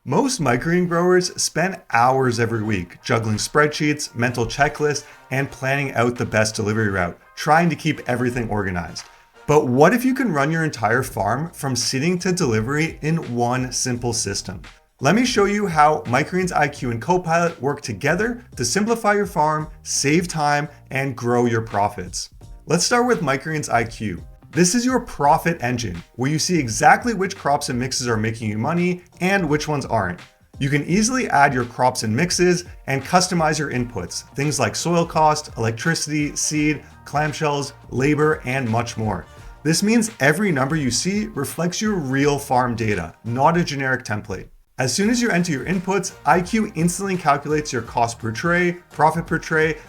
Most microgreen growers spend hours every week juggling spreadsheets, mental checklists, and planning out the best delivery route, trying to keep everything organized. But what if you can run your entire farm from seeding to delivery in one simple system? Let me show you how Microgreens IQ and Copilot work together to simplify your farm, save time, and grow your profits. Let's start with Microgreens IQ. This is your profit engine, where you see exactly which crops and mixes are making you money and which ones aren't. You can easily add your crops and mixes and customize your inputs, things like soil cost, electricity, seed, clamshells, labor, and much more. This means every number you see reflects your real farm data, not a generic template. As soon as you enter your inputs, IQ instantly calculates your cost per tray,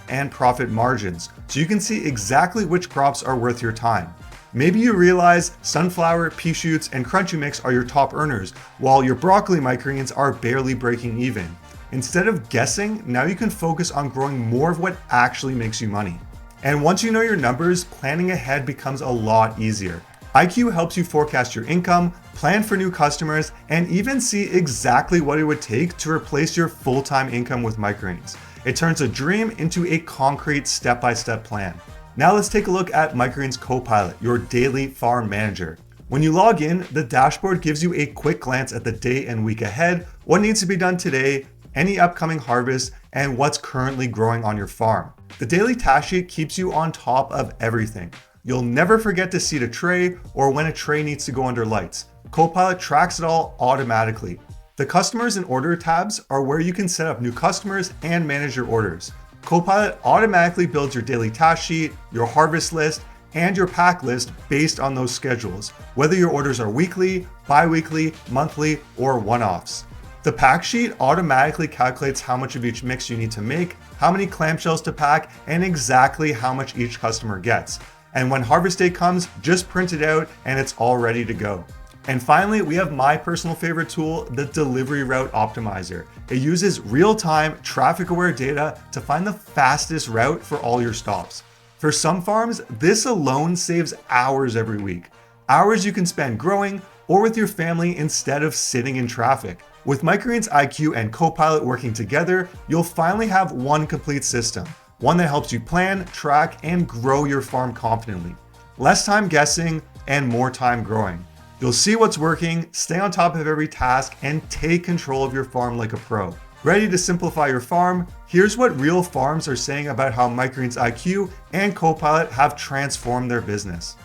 and profit margins, so you can see exactly which crops are worth your time. Maybe you realize sunflower, pea shoots, and crunchy mix are your top earners, while your broccoli microgreens are barely breaking even. Instead of guessing, now you can focus on growing more of what actually makes you money. And once you know your numbers, planning ahead becomes a lot easier. IQ helps you forecast your income, plan for new customers, and even see exactly what it would take to replace your full-time income with microgreens. It turns a dream into a concrete step-by-step plan. Now let's take a look at Microgreens CoPilot, your daily farm manager. When you log in, the dashboard gives you a quick glance at the day and week ahead, what needs to be done today, any upcoming harvests, and what's currently growing on your farm. The daily task sheet keeps you on top of everything. You'll never forget to seed a tray or when a tray needs to go under lights. Copilot tracks it all automatically. The customers and order tabs are where you can set up new customers and manage your orders. Copilot automatically builds your daily task sheet, your harvest list, and your pack list based on those schedules, whether your orders are weekly, bi-weekly, monthly, or one-offs. The pack sheet automatically calculates how much of each mix you need to make, how many clamshells to pack, and exactly how much each customer gets. And when harvest day comes, just print it out and it's all ready to go. And finally, we have my personal favorite tool, the Delivery Route Optimizer. It uses real-time, traffic-aware data to find the fastest route for all your stops. For some farms, this alone saves hours every week. Hours you can spend growing or with your family instead of sitting in traffic. With Microgreens IQ and Copilot working together, you'll finally have one complete system, one that helps you plan, track, and grow your farm confidently. Less time guessing and more time growing. You'll see what's working, stay on top of every task, and take control of your farm like a pro. Ready to simplify your farm? Here's what real farms are saying about how Microgreens IQ and Copilot have transformed their business.